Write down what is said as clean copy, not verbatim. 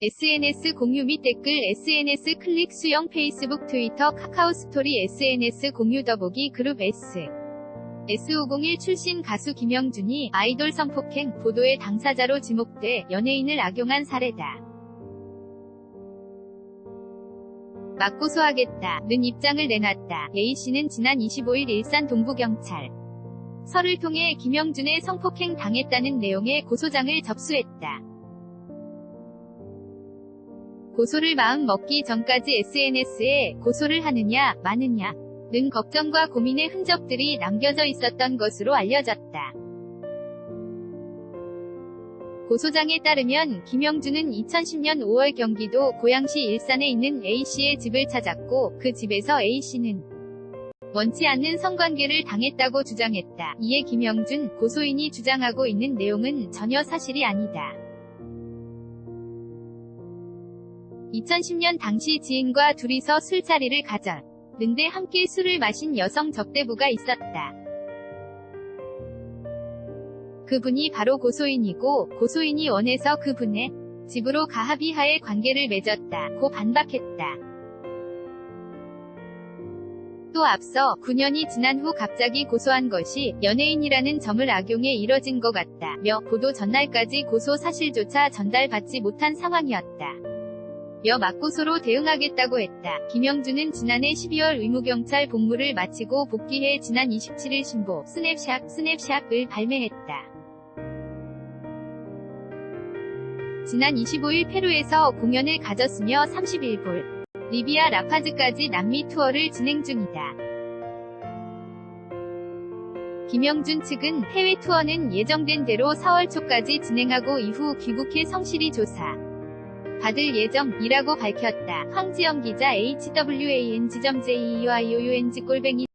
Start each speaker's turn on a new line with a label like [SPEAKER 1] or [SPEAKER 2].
[SPEAKER 1] SNS 공유 및 댓글 SNS 클릭 수용 페이스북 트위터 카카오 스토리 SNS 공유 더보기 그룹 S501 출신 가수 김영준이 아이돌 성폭행 보도의 당사자로 지목돼 연예인을 악용한 사례다. 맞고소하겠다는 입장을 내놨다. A씨는 지난 25일 일산 동부경찰서를 통해 김영준의 성폭행 당했다는 내용의 고소장을 접수했다. 고소를 마음 먹기 전까지 SNS에 고소를 하느냐 마느냐는 걱정과 고민의 흔적들이 남겨져 있었던 것으로 알려졌다. 고소장에 따르면 김영준은 2010년 5월 경기도 고양시 일산에 있는 A씨의 집을 찾았고 그 집에서 A씨는 원치 않는 성관계를 당했다고 주장했다. 이에 김영준 고소인이 주장하고 있는 내용은 전혀 사실이 아니다. 2010년 당시 지인과 둘이서 술자리를 가졌는데 함께 술을 마신 여성 접대부가 있었다. 그분이 바로 고소인이고 고소인이 원해서 그분의 집으로 가 합의하에 관계를 맺었다고 반박했다. 또 앞서 9년이 지난 후 갑자기 고소한 것이 연예인이라는 점을 악용해 이뤄진 것 같다며 보도 전날까지 고소 사실조차 전달받지 못한 상황이었다. 며 맞고소로 대응하겠다고 했다. 김영준은 지난해 12월 의무경찰 복무를 마치고 복귀해 지난 27일 신보 스냅샷을 발매했다. 지난 25일 페루에서 공연을 가졌으며 30일 볼리비아 라파즈까지 남미 투어를 진행 중이다. 김영준 측은 해외 투어는 예정된 대로 4월 초까지 진행하고 이후 귀국해 성실히 조사 받을 예정이라고 밝혔다. 황지영 기자 HWANG.JEUIOUNG